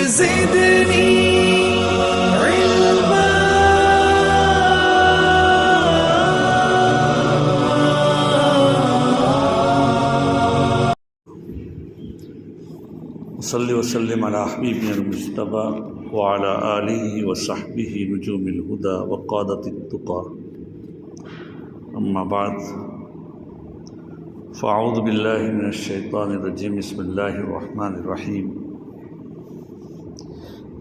زدني علما. صلی وسلم علی حبیبنا المجتبی وعلی آلہ وصحبہ نجوم الہدی وقادۃ التقی. اما بعد فاعوذ باللہ من الشیطان الرجیم. بسم اللہ الرحمن الرحیم.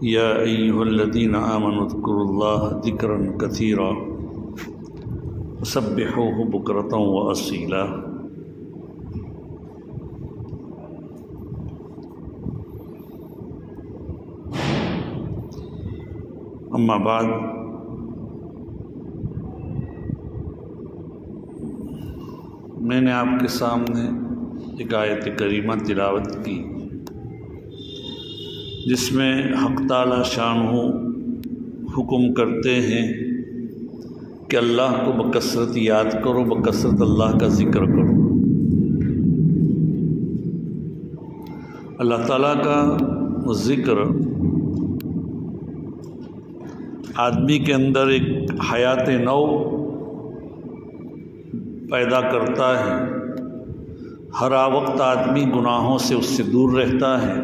یا ایہا الذین آمنوا اذکروا اللہ ذکرا کثیرا وسبحوہ بکرۃ واصیلا. اما بعد میں نے آپ کے سامنے ایک آیت کریمہ تلاوت کی جس میں حق تعالی شانہ حکم کرتے ہیں کہ اللہ کو بکثرت یاد کرو، بکثرت اللہ کا ذکر کرو. اللہ تعالیٰ کا ذکر آدمی کے اندر ایک حیات نو پیدا کرتا ہے. ہر وقت آدمی گناہوں سے اس سے دور رہتا ہے.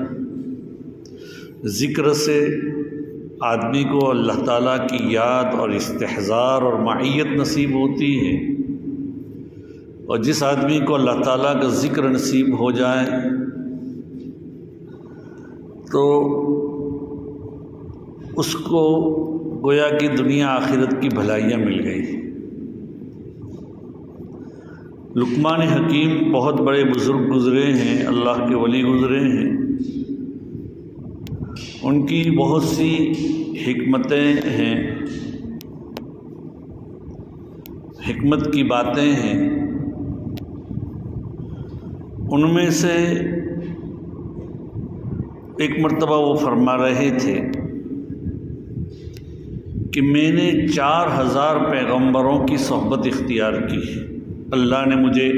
ذکر سے آدمی کو اللہ تعالیٰ کی یاد اور استحضار اور معیت نصیب ہوتی ہے. اور جس آدمی کو اللہ تعالیٰ کا ذکر نصیب ہو جائے تو اس کو گویا کہ دنیا آخرت کی بھلائیاں مل گئی. لقمان حکیم بہت بڑے بزرگ گزرے ہیں، اللہ کے ولی گزرے ہیں. ان کی بہت سی حکمتیں ہیں، حکمت کی باتیں ہیں. ان میں سے ایک مرتبہ وہ فرما رہے تھے کہ میں نے 4000 پیغمبروں کی صحبت اختیار کی. اللہ نے مجھے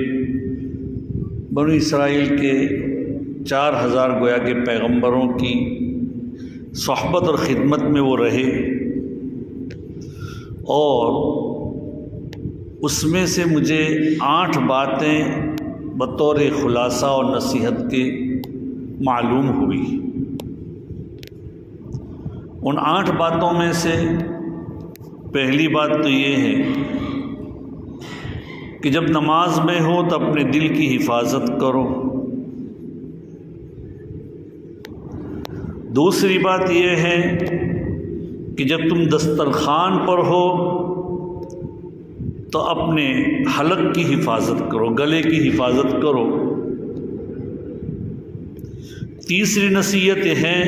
بنو اسرائیل کے 4000 گویا کے پیغمبروں کی صحبت اور خدمت میں وہ رہے، اور اس میں سے مجھے 8 باتیں بطور خلاصہ اور نصیحت کے معلوم ہوئی. ان 8 باتوں میں سے پہلی بات تو یہ ہے کہ جب نماز میں ہو تو اپنے دل کی حفاظت کرو. دوسری بات یہ ہے کہ جب تم دسترخوان پر ہو تو اپنے حلق کی حفاظت کرو، گلے کی حفاظت کرو. تیسری نصیحت یہ ہے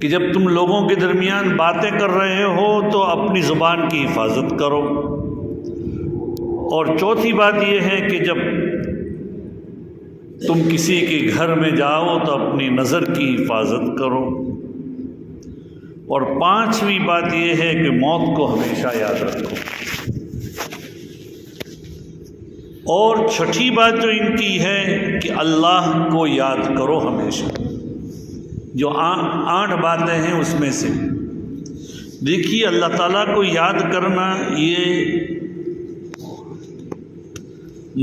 کہ جب تم لوگوں کے درمیان باتیں کر رہے ہو تو اپنی زبان کی حفاظت کرو. اور چوتھی بات یہ ہے کہ جب تم کسی کے گھر میں جاؤ تو اپنی نظر کی حفاظت کرو. اور 5ویں بات یہ ہے کہ موت کو ہمیشہ یاد رکھو. اور 6ٹھی بات جو ان کی ہے کہ اللہ کو یاد کرو ہمیشہ. جو 8 باتیں ہیں اس میں سے دیکھیے، اللہ تعالیٰ کو یاد کرنا یہ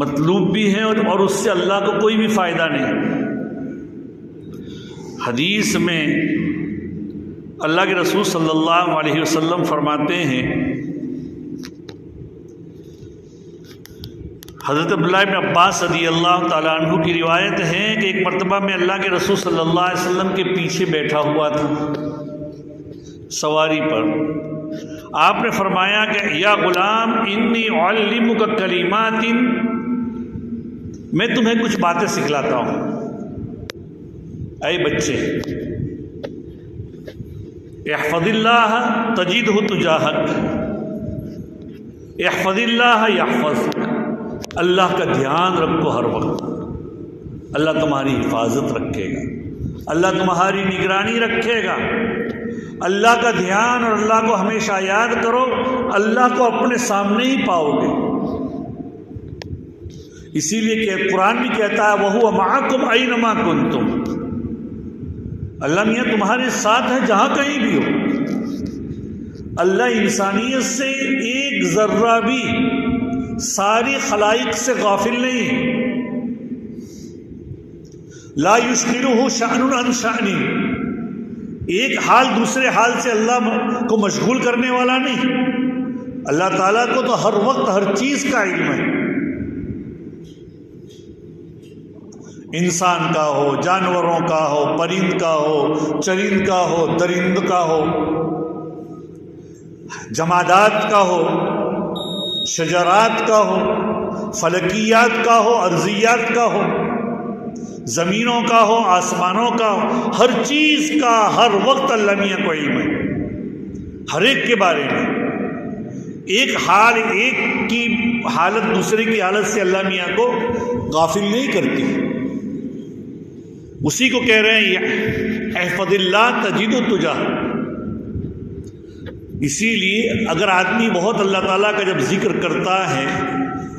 مطلوب بھی ہے اور اس سے اللہ کو کوئی بھی فائدہ نہیں. حدیث میں اللہ کے رسول صلی اللہ علیہ وسلم فرماتے ہیں، حضرت عبداللہ بن عباس رضی اللہ تعالیٰ عنہ کی روایت ہے کہ ایک مرتبہ میں اللہ کے رسول صلی اللہ علیہ وسلم کے پیچھے بیٹھا ہوا تھا سواری پر. آپ نے فرمایا کہ یا غلام انی اعلمک کلمات، میں تمہیں کچھ باتیں سکھلاتا ہوں. اے بچے، احفظ اللہ تجدہ تجاہک، احفظ اللہ یحفظک. اللہ کا دھیان رکھو ہر وقت، اللہ تمہاری حفاظت رکھے گا، اللہ تمہاری نگرانی رکھے گا. اللہ کا دھیان اور اللہ کو ہمیشہ یاد کرو، اللہ کو اپنے سامنے ہی پاؤ گے. اسی لیے کہ قرآن بھی کہتا ہے وَهُوَ مَعَكُمْ أَيْنَمَا كُنْتُمْ. اللہ میاں تمہارے ساتھ ہے جہاں کہیں بھی ہو. اللہ انسانیت سے ایک ذرہ بھی ساری خلائق سے غافل نہیں. لا یشغلہ شأن عن شأن، ایک حال دوسرے حال سے اللہ کو مشغول کرنے والا نہیں. اللہ تعالیٰ کو تو ہر وقت ہر چیز کا علم ہے. انسان کا ہو، جانوروں کا ہو، پرند کا ہو، چرند کا ہو، درند کا ہو، جمادات کا ہو، شجرات کا ہو، فلکیات کا ہو، ارضیات کا ہو، زمینوں کا ہو، آسمانوں کا ہو، ہر چیز کا ہر وقت اللہ میاں کو علم ہے، ہر ایک کے بارے میں. ایک حال، ایک کی حالت دوسرے کی حالت سے اللہ میاں کو غافل نہیں کرتی. اسی کو کہہ رہے ہیں احفظ اللہ تجد تجاہ. اسی لیے اگر آدمی بہت اللہ تعالیٰ کا جب ذکر کرتا ہے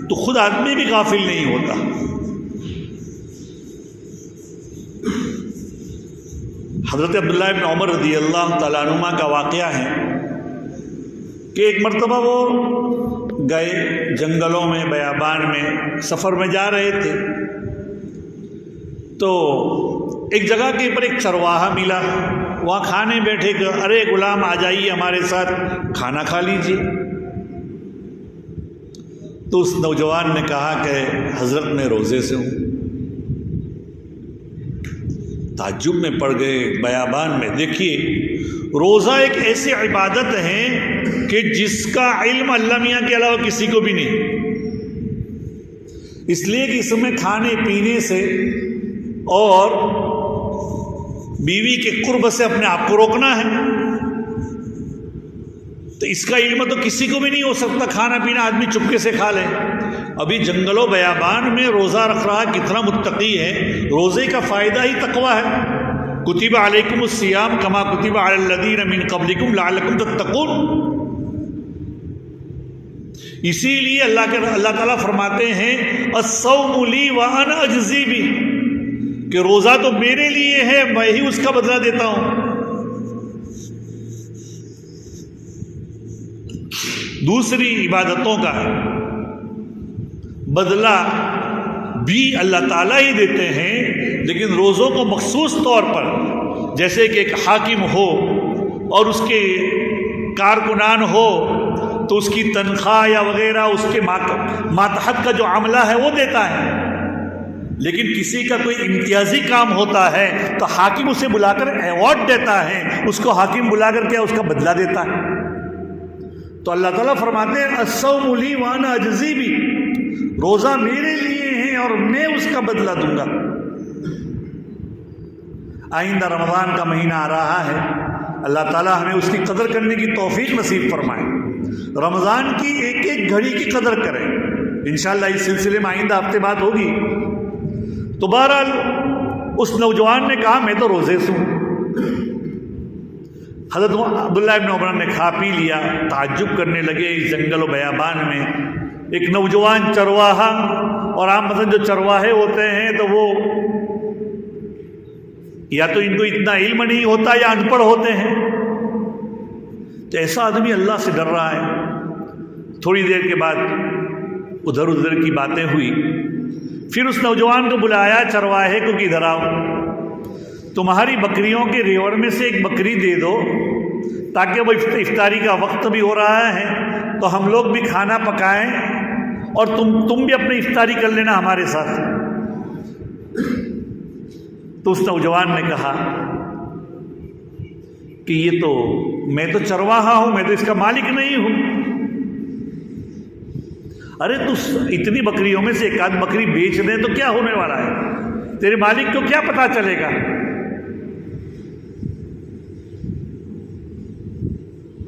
تو خود آدمی بھی غافل نہیں ہوتا. حضرت عبداللہ ابن عمر رضی اللہ تعالیٰ عنہما کا واقعہ ہے کہ ایک مرتبہ وہ گئے جنگلوں میں، بیابان میں سفر میں جا رہے تھے، تو ایک جگہ کے اوپر ایک چرواہا ملا. وہاں کھانے بیٹھے کہ ارے غلام آ جائیے ہمارے ساتھ کھانا کھا لیجیے. تو اس نوجوان نے کہا کہ حضرت میں روزے سے ہوں. تعجب میں پڑ گئے بیابان میں. دیکھیے روزہ ایک ایسی عبادت ہے کہ جس کا علم اللہ میاں کے علاوہ کسی کو بھی نہیں. اس لیے کہ اس میں کھانے پینے سے اور بیوی کے قرب سے اپنے آپ کو روکنا ہے. تو اس کا علم تو کسی کو بھی نہیں ہو سکتا. کھانا پینا آدمی چپکے سے کھا لے. ابھی جنگلوں بیابان میں روزہ رکھ رہا کتنا متقی ہے. روزے کا فائدہ ہی تقویٰ ہے. کتب علیکم الصیام کما کتب علی الذین من قبلکم لعلکم تتقون. اسی لیے اللہ تعالیٰ فرماتے ہیں الصوم لی وانا اجزی بہ، کہ روزہ تو میرے لیے ہے، میں ہی اس کا بدلہ دیتا ہوں. دوسری عبادتوں کا بدلہ بھی اللہ تعالیٰ ہی دیتے ہیں، لیکن روزوں کو مخصوص طور پر، جیسے کہ ایک حاکم ہو اور اس کے کارکنان ہو تو اس کی تنخواہ یا وغیرہ اس کے ماتحت کا جو عملہ ہے وہ دیتا ہے. لیکن کسی کا کوئی امتیازی کام ہوتا ہے تو حاکم اسے بلا کر ایوارڈ دیتا ہے، اس کو حاکم بلا کر کیا اس کا بدلہ دیتا ہے. تو اللہ تعالیٰ فرماتے ہیں الصوم لی وانا اجزی بہ، روزہ میرے لیے ہے اور میں اس کا بدلہ دوں گا. آئندہ رمضان کا مہینہ آ رہا ہے، اللہ تعالیٰ ہمیں اس کی قدر کرنے کی توفیق نصیب فرمائے. رمضان کی ایک ایک گھڑی کی قدر کریں. انشاءاللہ اس سلسلے میں آئندہ ہفتے بات ہوگی. تو بہرحال اس نوجوان نے کہا میں تو روزے سے ہوں. حضرت عبداللہ ابن عمر نے کھا پی لیا. تعجب کرنے لگے اس جنگل و بیابان میں ایک نوجوان چرواہا، اور عام مثلا جو چرواہے ہوتے ہیں تو وہ یا تو ان کو اتنا علم نہیں ہوتا یا ان پڑھ ہوتے ہیں. تو ایسا آدمی اللہ سے ڈر رہا ہے. تھوڑی دیر کے بعد ادھر ادھر کی باتیں ہوئی. پھر اس نوجوان کو بلایا چرواہے کو کہ ادھر آؤ، تمہاری بکریوں کے ریوڑ میں سے ایک بکری دے دو تاکہ وہ افطاری کا وقت بھی ہو رہا ہے تو ہم لوگ بھی کھانا پکائیں اور تم بھی اپنی افطاری کر لینا ہمارے ساتھ. تو اس نوجوان نے کہا کہ یہ تو میں تو چرواہا ہوں، میں تو اس کا مالک نہیں ہوں. ارے تو اتنی بکریوں میں سے ایک آدھ بکری بیچ دیں تو کیا ہونے والا ہے؟ تیرے مالک کو کیا پتا چلے گا؟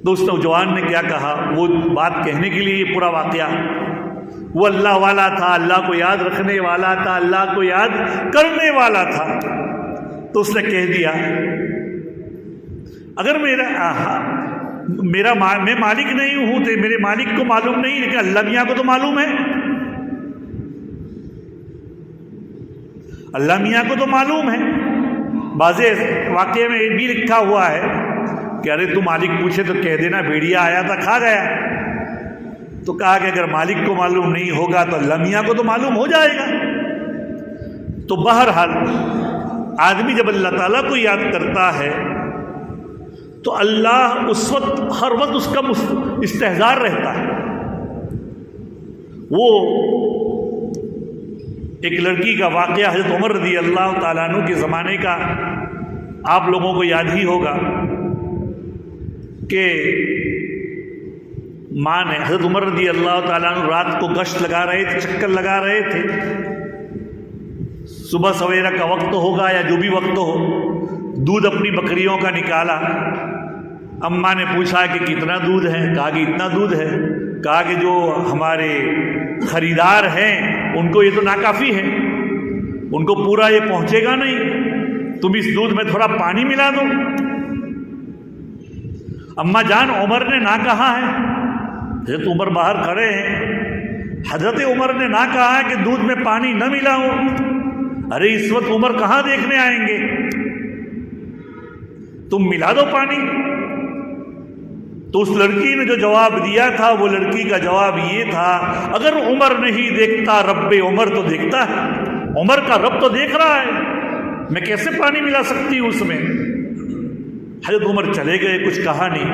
تو اس نوجوان نے کیا کہا، وہ بات کہنے کے لیے یہ پورا واقعہ، وہ اللہ والا تھا، اللہ کو یاد رکھنے والا تھا، اللہ کو یاد کرنے والا تھا. تو اس نے کہہ دیا اگر میں مالک نہیں ہوں تو میرے مالک کو معلوم نہیں، لیکن اللہ میاں کو تو معلوم ہے. اللہ میاں کو تو معلوم ہے. بعض واقعے میں یہ بھی لکھا ہوا ہے کہ ارے تو مالک پوچھے تو کہہ دینا بھیڑیا آیا تھا کھا گیا. تو کہا کہ اگر مالک کو معلوم نہیں ہوگا تو اللہ میاں کو تو معلوم ہو جائے گا. تو بہرحال آدمی جب اللہ تعالیٰ کو یاد کرتا ہے تو اللہ اس وقت ہر وقت اس کا استحضار رہتا ہے. وہ ایک لڑکی کا واقعہ حضرت عمر رضی اللہ تعالیٰ عنہ کے زمانے کا آپ لوگوں کو یاد ہی ہوگا کہ ماں نے حضرت عمر رضی اللہ تعالیٰ عنہ رات کو گشت لگا رہے تھے، چکر لگا رہے تھے. صبح سویرہ کا وقت ہوگا یا جو بھی وقت ہو، دودھ اپنی بکریوں کا نکالا. اماں نے پوچھا کہ کتنا دودھ ہے؟ کہا کہ اتنا دودھ ہے. کہا کہ جو ہمارے خریدار ہیں ان کو یہ تو ناکافی ہے، ان کو پورا یہ پہنچے گا نہیں، تم اس دودھ میں تھوڑا پانی ملا دو. اماں جان عمر نے نہ کہا ہے. حضرت عمر باہر کھڑے ہیں، حضرت عمر نے نہ کہا ہے کہ دودھ میں پانی نہ ملاؤ. ارے اس وقت عمر کہاں دیکھنے آئیں گے، تم ملا دو پانی. تو اس لڑکی نے جو جواب دیا تھا وہ لڑکی کا جواب یہ تھا، اگر عمر نہیں دیکھتا رب عمر تو دیکھتا ہے، عمر کا رب تو دیکھ رہا ہے، میں کیسے پانی ملا سکتی ہوں اس میں. حضرت عمر چلے گئے، کچھ کہا نہیں.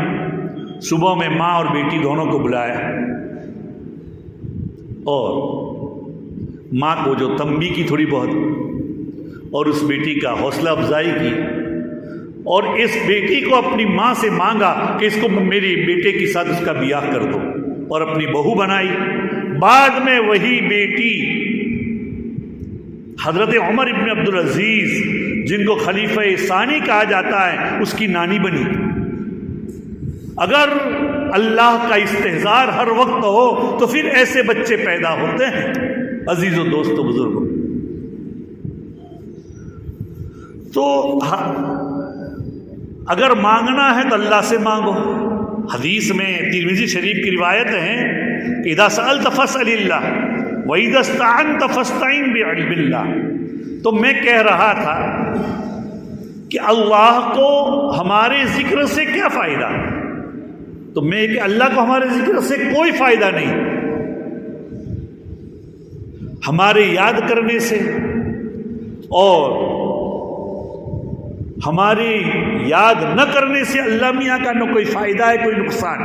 صبح میں ماں اور بیٹی دونوں کو بلایا اور ماں کو جو تنبیہ کی تھوڑی بہت اور اس بیٹی کا حوصلہ افزائی کی اور اس بیٹی کو اپنی ماں سے مانگا کہ اس کو میرے بیٹے کے ساتھ اس کا بیاہ کر دو اور اپنی بہو بنائی. بعد میں وہی بیٹی حضرت عمر ابن عبدالعزیز جن کو خلیفہ ثانی کہا جاتا ہے اس کی نانی بنی. اگر اللہ کا استحضار ہر وقت ہو تو پھر ایسے بچے پیدا ہوتے ہیں. عزیزو دوستو بزرگوں، تو اگر مانگنا ہے تو اللہ سے مانگو. حدیث میں ترمذی شریف کی روایت ہے کہ اذا سألت فاسأل اللہ وَإِذَا اسْتَعَنْتَ فَاسْتَعِنْ بِعِلْمِ. تو میں کہہ رہا تھا کہ اللہ کو ہمارے ذکر سے کیا فائدہ، تو میں کہ اللہ کو ہمارے ذکر سے کوئی فائدہ نہیں. ہمارے یاد کرنے سے اور ہماری یاد نہ کرنے سے اللہ میاں کا نہ کوئی فائدہ ہے کوئی نقصان.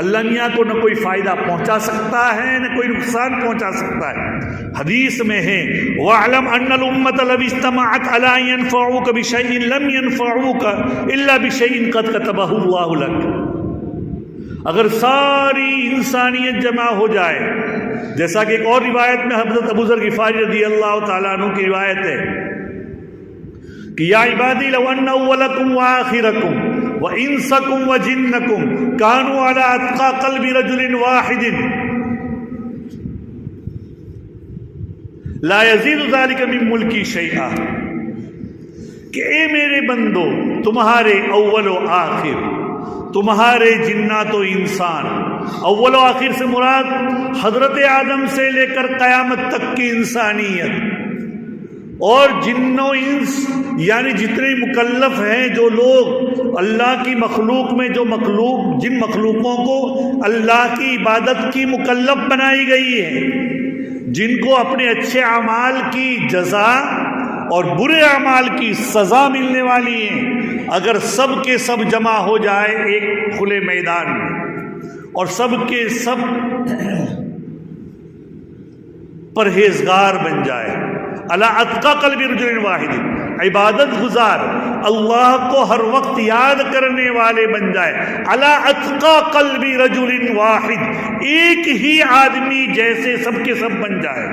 اللہ میاں کو نہ کوئی فائدہ پہنچا سکتا ہے نہ کوئی نقصان پہنچا سکتا ہے. حدیث میں ہے وَاعْلَمْ أَنَّ الْأُمَّةَ لَوِ اجْتَمَعَتْ عَلَىٰ أَن يَنفَعُوكَ بِشَيْءٍ لَمْ يَنفَعُوكَ إِلَّا بِشَيْءٍ قَدْ كَتَبَهُ اللَّهُ لَكَ. اگر ساری انسانیت جمع ہو جائے، جیسا کہ ایک اور روایت میں حضرت ابو ذر غفاری رضی اللہ تعالیٰ عنہ کی روایت ہے کہ یا عبادی لو ان اولکم وآخرکم وانسکم وجنکم کانوا علی اتقى قلب رجل واحد لا یزید ذلک من ملکی شیئا. کہ اے میرے بندو، تمہارے اول و آخر، تمہارے جنات و انسان، اول و آخر سے مراد حضرت آدم سے لے کر قیامت تک کی انسانیت، اور جن و انس یعنی جتنے مکلف ہیں، جو لوگ اللہ کی مخلوق میں جن مخلوقوں کو اللہ کی عبادت کی مکلف بنائی گئی ہے، جن کو اپنے اچھے اعمال کی جزا اور برے اعمال کی سزا ملنے والی ہیں، اگر سب کے سب جمع ہو جائے ایک کھلے میدان میں اور سب کے سب پرہیزگار بن جائے، علی اتقى قلب رجل واحد، عبادت گزار، اللہ کو ہر وقت یاد کرنے والے بن جائے، علی اتقى قلب رجل واحد، ایک ہی آدمی جیسے سب کے سب بن جائے،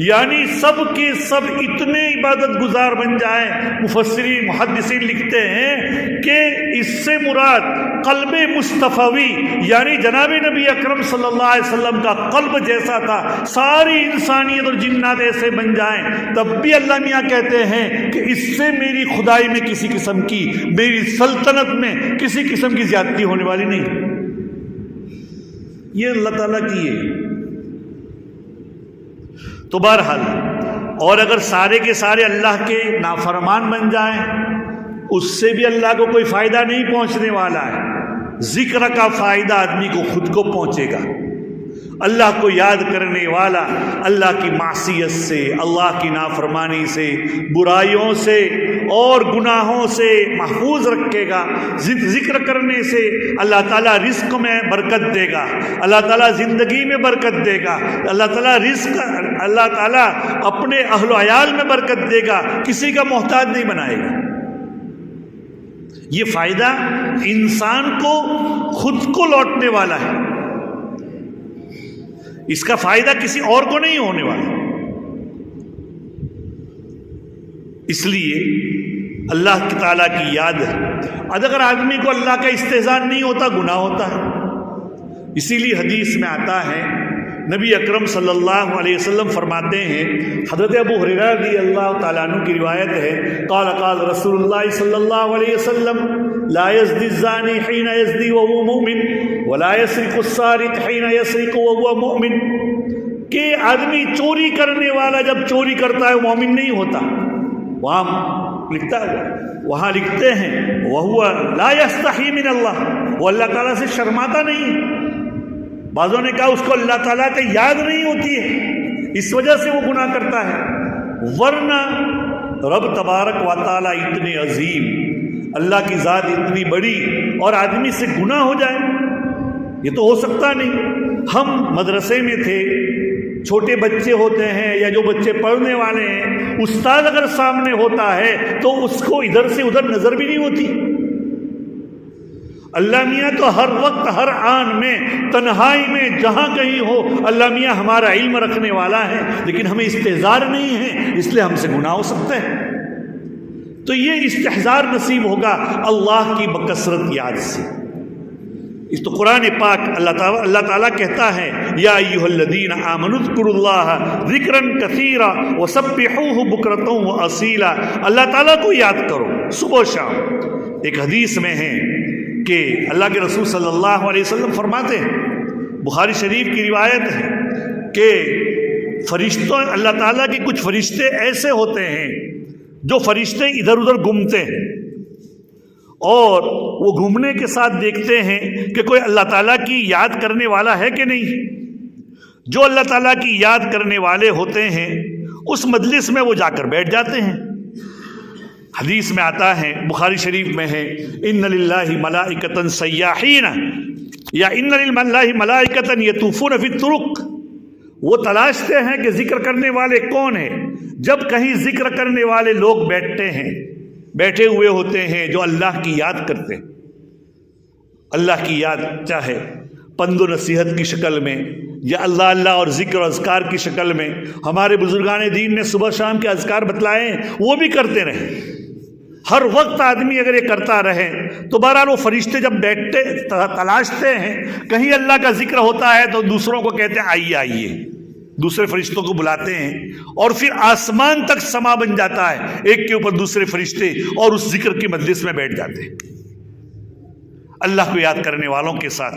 یعنی سب کے سب اتنے عبادت گزار بن جائیں. مفسرین محدثین لکھتے ہیں کہ اس سے مراد قلب مصطفوی یعنی جناب نبی اکرم صلی اللہ علیہ وسلم کا قلب جیسا تھا، ساری انسانیت اور جنات ایسے بن جائیں. تب بھی اللہ میاں کہتے ہیں کہ اس سے میری خدائی میں کسی قسم کی، میری سلطنت میں کسی قسم کی زیادتی ہونے والی نہیں. یہ اللہ تعالیٰ کی ہے. تو بہرحال اور اگر سارے کے سارے اللہ کے نافرمان بن جائیں اس سے بھی اللہ کو کوئی فائدہ نہیں پہنچنے والا ہے۔ ذکر کا فائدہ آدمی کو خود کو پہنچے گا۔ اللہ کو یاد کرنے والا اللہ کی معصیت سے، اللہ کی نافرمانی سے، برائیوں سے اور گناہوں سے محفوظ رکھے گا۔ ذکر کرنے سے اللہ تعالیٰ رزق میں برکت دے گا، اللہ تعالیٰ زندگی میں برکت دے گا، اللہ تعالیٰ اپنے اہل و عیال میں برکت دے گا، کسی کا محتاج نہیں بنائے گا۔ یہ فائدہ انسان کو خود کو لوٹنے والا ہے، اس کا فائدہ کسی اور کو نہیں ہونے والا۔ اس لیے اللہ تعالیٰ کی یاد ہے، اگر آدمی کو اللہ کا استحضار نہیں ہوتا گناہ ہوتا ہے۔ اسی لیے حدیث میں آتا ہے، نبی اکرم صلی اللہ علیہ وسلم فرماتے ہیں، حضرت ابو ہریرہ رضی اللہ تعالیٰ عنہ کی روایت ہے، قال قال رسول اللہ صلی اللہ علیہ وسلم لا يزني الزاني حين يزني وهو مؤمن ولا يسرق السارق حين يسرق وهو مؤمن، کہ آدمی چوری کرنے والا جب چوری کرتا ہے وہ مومن نہیں ہوتا۔ وہاں لکھتے ہیں وَهُوَ لَا يَسْتَحِي مِنَ اللَّهِ، وہ اللہ تعالیٰ سے شرماتا نہیں۔ بعضوں نے کہا اس کو اللہ تعالیٰ کی یاد نہیں ہوتی ہے اس وجہ سے وہ گناہ کرتا ہے، ورنہ رب تبارک و تعالیٰ اتنے عظیم، اللہ کی ذات اتنی بڑی اور آدمی سے گناہ ہو جائے، یہ تو ہو سکتا نہیں۔ ہم مدرسے میں تھے، چھوٹے بچے ہوتے ہیں یا جو بچے پڑھنے والے ہیں، استاد اگر سامنے ہوتا ہے تو اس کو ادھر سے ادھر نظر بھی نہیں ہوتی۔ اللہ میاں تو ہر وقت ہر آن میں تنہائی میں جہاں کہیں ہو اللہ میاں ہمارا علم رکھنے والا ہے، لیکن ہمیں استحضار نہیں ہے، اس لیے ہم سے گناہ ہو سکتا ہے۔ تو یہ استحضار نصیب ہوگا اللہ کی بکثرت یاد سے۔ اس تو قرآن پاک اللہ تعالیٰ کہتا ہے یا ایھا الذین آمنوا اذکروا اللہ ذکرا کثیرا وسبحوہ بکرۃ واصیلا، اللہ تعالیٰ کو یاد کرو صبح و شام۔ ایک حدیث میں ہے کہ اللہ کے رسول صلی اللہ علیہ وسلم فرماتے ہیں، بخاری شریف کی روایت ہے کہ فرشتوں، اللہ تعالیٰ کے کچھ فرشتے ایسے ہوتے ہیں جو فرشتے ادھر ادھر گھومتے ہیں اور وہ گھومنے کے ساتھ دیکھتے ہیں کہ کوئی اللہ تعالیٰ کی یاد کرنے والا ہے کہ نہیں۔ جو اللہ تعالیٰ کی یاد کرنے والے ہوتے ہیں اس مجلس میں وہ جا کر بیٹھ جاتے ہیں۔ حدیث میں آتا ہے، بخاری شریف میں ہے، ان للہ ملائکۃ سیاحین یا ان للہ ملائکۃ یطوفون فی الطرق، وہ تلاشتے ہیں کہ ذکر کرنے والے کون ہیں۔ جب کہیں ذکر کرنے والے لوگ بیٹھے ہوئے ہوتے ہیں جو اللہ کی یاد کرتے ہیں، اللہ کی یاد چاہے پند و نصیحت کی شکل میں یا اللہ اللہ اور ذکر و اذکار کی شکل میں، ہمارے بزرگان دین نے صبح شام کے اذکار بتلائے ہیں، وہ بھی کرتے رہیں۔ ہر وقت آدمی اگر یہ کرتا رہے تو بہرحال وہ فرشتے جب بیٹھتے تلاشتے ہیں، کہیں اللہ کا ذکر ہوتا ہے تو دوسروں کو کہتے ہیں آئیے آئیے، دوسرے فرشتوں کو بلاتے ہیں اور پھر آسمان تک سما بن جاتا ہے، ایک کے اوپر دوسرے فرشتے اور اس ذکر کی مجلس میں بیٹھ جاتے ہیں اللہ کو یاد کرنے والوں کے ساتھ،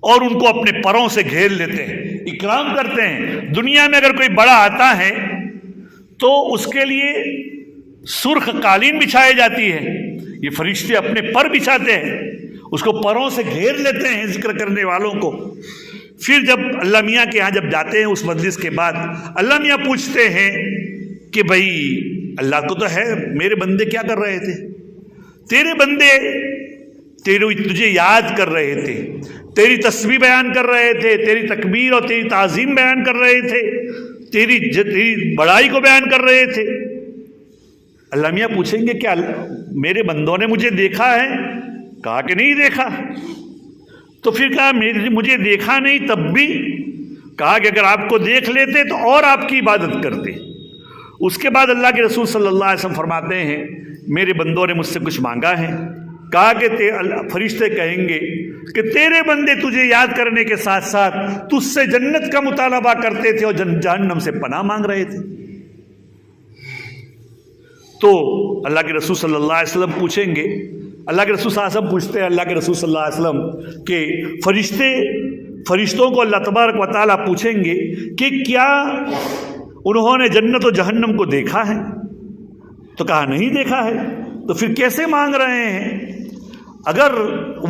اور ان کو اپنے پروں سے گھیر لیتے ہیں، اکرام کرتے ہیں۔ دنیا میں اگر کوئی بڑا آتا ہے تو اس کے لیے سرخ قالین بچھائی جاتی ہے، یہ فرشتے اپنے پر بچھاتے ہیں، اس کو پروں سے گھیر لیتے ہیں ذکر کرنے والوں کو۔ پھر جب اللہ میاں کے ہاں جب جاتے ہیں اس مجلس کے بعد، اللہ میاں پوچھتے ہیں کہ بھائی اللہ کو تو ہے، میرے بندے کیا کر رہے تھے؟ تیرے بندے تجھے یاد کر رہے تھے، تیری تسبیح بیان کر رہے تھے، تیری تکبیر اور تیری تعظیم بیان کر رہے تھے، تیری بڑائی کو بیان کر رہے تھے۔ اللہ میاں پوچھیں گے کیا میرے بندوں نے مجھے دیکھا ہے؟ کہا کہ نہیں دیکھا۔ تو پھر کہا مجھے دیکھا نہیں تب بھی؟ کہا کہ اگر آپ کو دیکھ لیتے تو اور آپ کی عبادت کرتے۔ اس کے بعد اللہ کے رسول صلی اللہ علیہ وسلم فرماتے ہیں میرے بندوں نے مجھ سے کچھ مانگا ہے؟ کہا کہ فرشتے کہیں گے کہ تیرے بندے تجھے یاد کرنے کے ساتھ ساتھ تجھ سے جنت کا مطالبہ کرتے تھے اور جہنم سے پناہ مانگ رہے تھے۔ تو اللہ کے رسول صلی اللہ علیہ وسلم پوچھیں گے، اللہ کے رسول صلی اللہ علیہ وسلم پوچھتے ہیں اللہ کے رسول صلی اللہ علیہ وسلم کہ فرشتوں کو اللہ تبارک و تعالیٰ پوچھیں گے کہ کیا انہوں نے جنت و جہنم کو دیکھا ہے؟ تو کہا نہیں دیکھا ہے۔ تو پھر کیسے مانگ رہے ہیں؟ اگر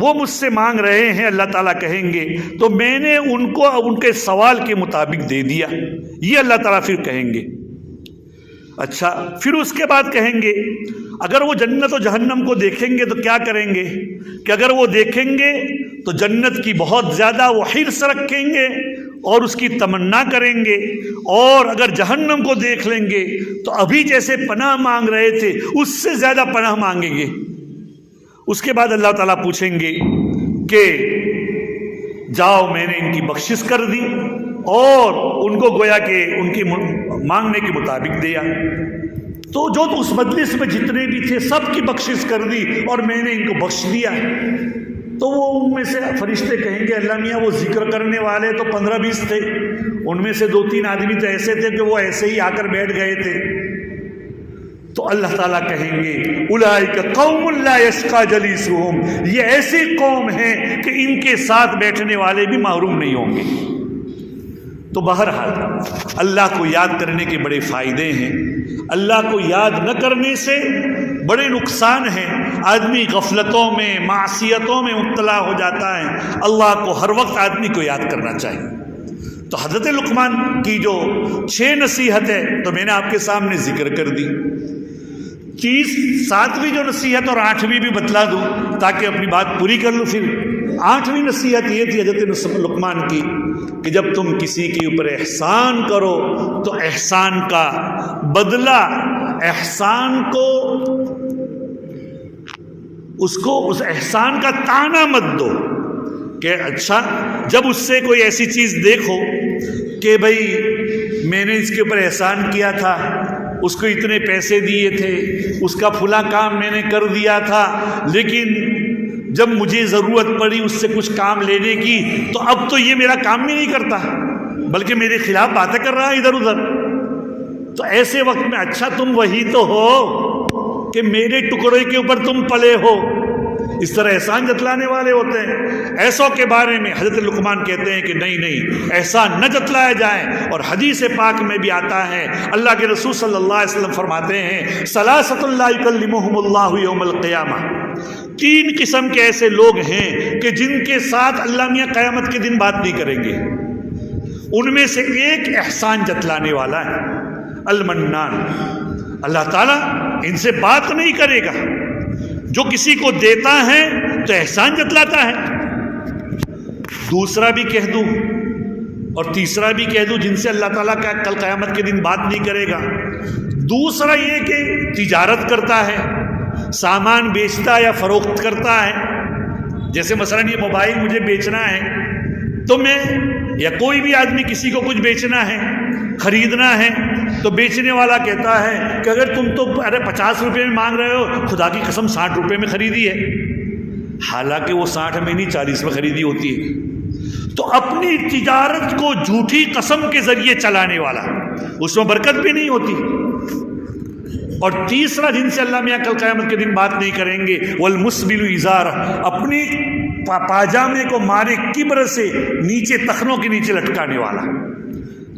وہ مجھ سے مانگ رہے ہیں، اللہ تعالیٰ کہیں گے، تو میں نے ان کو ان کے سوال کے مطابق دے دیا، یہ اللہ تعالیٰ پھر کہیں گے۔ اچھا، پھر اس کے بعد کہیں گے اگر وہ جنت و جہنم کو دیکھیں گے تو کیا کریں گے؟ کہ اگر وہ دیکھیں گے تو جنت کی بہت زیادہ وہ حرص رکھیں گے اور اس کی تمنا کریں گے، اور اگر جہنم کو دیکھ لیں گے تو ابھی جیسے پناہ مانگ رہے تھے اس سے زیادہ پناہ مانگیں گے۔ اس کے بعد اللہ تعالیٰ پوچھیں گے کہ جاؤ، میں نے ان کی بخشش کر دی اور ان کو گویا کہ ان کی مانگنے کے مطابق دیا، تو جو اس مجلس میں جتنے بھی تھے سب کی بخشش کر دی اور میں نے ان کو بخش دیا۔ تو وہ ان میں سے فرشتے کہیں گے اللہ میاں وہ ذکر کرنے والے تو 15-20 تھے، ان میں سے 2-3 آدمی تو ایسے تھے کہ وہ ایسے ہی آ کر بیٹھ گئے تھے۔ تو اللہ تعالیٰ کہیں گے اولئک قوم لا یشقی جلیسہم، یہ ایسی قوم ہے کہ ان کے ساتھ بیٹھنے والے بھی محروم نہیں ہوں گے۔ تو بہرحال اللہ کو یاد کرنے کے بڑے فائدے ہیں، اللہ کو یاد نہ کرنے سے بڑے نقصان ہیں۔ آدمی غفلتوں میں، معصیتوں میں مبتلا ہو جاتا ہے۔ اللہ کو ہر وقت آدمی کو یاد کرنا چاہیے۔ تو حضرت لقمان کی جو 6 نصیحت ہے تو میں نے آپ کے سامنے ذکر کر دی۔ 7ویں جو نصیحت اور 8ویں بھی بتلا دوں تاکہ اپنی بات پوری کر لوں۔ پھر 8ویں نصیحت یہ تھی حضرت لقمان کی کہ جب تم کسی کے اوپر احسان کرو تو احسان کا بدلہ، احسان کو اس احسان کا تانا مت دو کہ اچھا جب اس سے کوئی ایسی چیز دیکھو کہ بھائی میں نے اس کے اوپر احسان کیا تھا، اس کو اتنے پیسے دیے تھے، اس کا فلاں کام میں نے کر دیا تھا، لیکن جب مجھے ضرورت پڑی اس سے کچھ کام لینے کی تو اب تو یہ میرا کام بھی نہیں کرتا بلکہ میرے خلاف باتیں کر رہا ہے ادھر ادھر۔ تو ایسے وقت میں اچھا تم وہی تو ہو کہ میرے ٹکڑے کے اوپر تم پلے ہو، اس طرح احسان جتلانے والے ہوتے ہیں۔ ایسوں کے بارے میں حضرت لقمان کہتے ہیں کہ نہیں احسان نہ جتلایا جائے، اور حدیث پاک میں بھی آتا ہے اللہ کے رسول صلی اللہ علیہ وسلم فرماتے ہیں ثلاثۃ لا یکلمہم اللہ یوم القیامہ، 3 قسم کے ایسے لوگ ہیں کہ جن کے ساتھ اللہ میاں قیامت کے دن بات نہیں کریں گے۔ ان میں سے ایک احسان جتلانے والا ہے، المنان، اللہ تعالیٰ ان سے بات نہیں کرے گا۔ جو کسی کو دیتا ہے تو احسان جتلاتا ہے۔ دوسرا بھی کہہ دوں اور تیسرا بھی کہہ دوں جن سے اللہ تعالیٰ کا کل قیامت کے دن بات نہیں کرے گا۔ دوسرا یہ کہ تجارت کرتا ہے، سامان بیچتا یا فروخت کرتا ہے، جیسے مثلا یہ موبائل مجھے بیچنا ہے تو میں یا کوئی بھی آدمی کسی کو کچھ بیچنا ہے، خریدنا ہے، تو بیچنے والا کہتا ہے کہ اگر تم تو 50 روپے میں مانگ رہے ہو، خدا کی قسم 60 روپے میں خریدی ہے، حالانکہ وہ 60 میں نہیں 40 میں خریدی ہوتی ہے۔ تو اپنی تجارت کو جھوٹی قسم کے ذریعے چلانے والا، اس میں برکت بھی نہیں ہوتی۔ اور تیسرا جن سے اللہ میاں کل قیامت کے دن بات نہیں کریں گے، والمسبل ازارہ، اپنی پاجامے کو مارے کبر سے نیچے تخنوں کے نیچے لٹکانے والا۔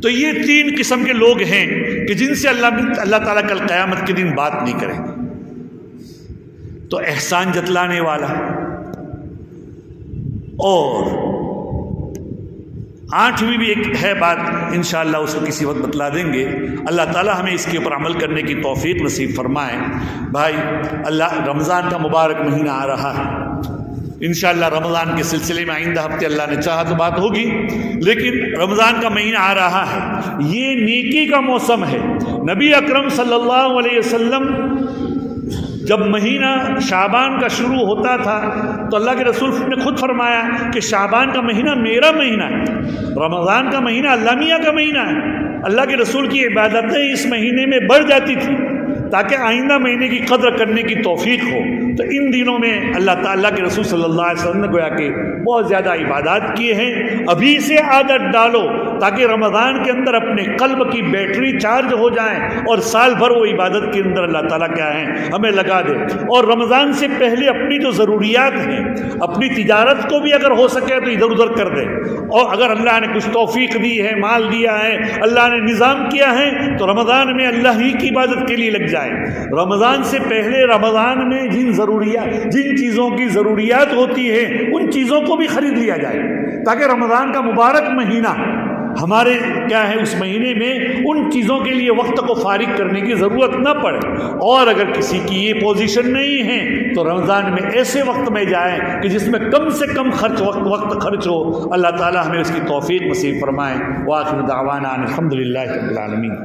تو یہ 3 قسم کے لوگ ہیں کہ جن سے اللہ تعالیٰ کل قیامت کے دن بات نہیں کریں گے۔ تو احسان جتلانے والا، اور 8ویں بھی ایک ہے بات، انشاءاللہ اس کو کسی وقت بتلا دیں گے۔ اللہ تعالیٰ ہمیں اس کے اوپر عمل کرنے کی توفیق نصیب فرمائے۔ بھائی اللہ رمضان کا مبارک مہینہ آ رہا ہے، انشاءاللہ رمضان کے سلسلے میں آئندہ ہفتے اللہ نے چاہا تو بات ہوگی، لیکن رمضان کا مہینہ آ رہا ہے، یہ نیکی کا موسم ہے۔ نبی اکرم صلی اللہ علیہ وسلم جب مہینہ شعبان کا شروع ہوتا تھا تو اللہ کے رسول نے خود فرمایا کہ شعبان کا مہینہ میرا مہینہ ہے، رمضان کا مہینہ اللہ میاں کا مہینہ ہے۔ اللہ کے رسول کی عبادتیں اس مہینے میں بڑھ جاتی تھی، تاکہ آئندہ مہینے کی قدر کرنے کی توفیق ہو۔ تو ان دنوں میں اللہ تعالیٰ کے رسول صلی اللہ علیہ وسلم نے گویا کہ بہت زیادہ عبادات کیے ہیں۔ ابھی سے عادت ڈالو تاکہ رمضان کے اندر اپنے قلب کی بیٹری چارج ہو جائیں اور سال بھر وہ عبادت کے اندر اللہ تعالیٰ کیا ہے ہمیں لگا دے۔ اور رمضان سے پہلے اپنی جو ضروریات ہیں، اپنی تجارت کو بھی اگر ہو سکے تو ادھر ادھر کر دے، اور اگر اللہ نے کچھ توفیق دی ہے، مال دیا ہے، اللہ نے نظام کیا ہے، تو رمضان میں اللہ ہی کی عبادت کے لیے لگ جائے۔ رمضان سے پہلے رمضان میں جن چیزوں کی ضروریات ہوتی ہے ان چیزوں کو بھی خرید لیا جائے، تاکہ رمضان کا مبارک مہینہ ہمارے کیا ہے اس مہینے میں ان چیزوں کے لیے وقت کو فارغ کرنے کی ضرورت نہ پڑے۔ اور اگر کسی کی یہ پوزیشن نہیں ہے تو رمضان میں ایسے وقت میں جائیں کہ جس میں کم سے کم وقت خرچ ہو۔ اللہ تعالی ہمیں اس کی توفیق نصیب فرمائے۔ وآخر دعوانا ان الحمدللہ رب العالمین۔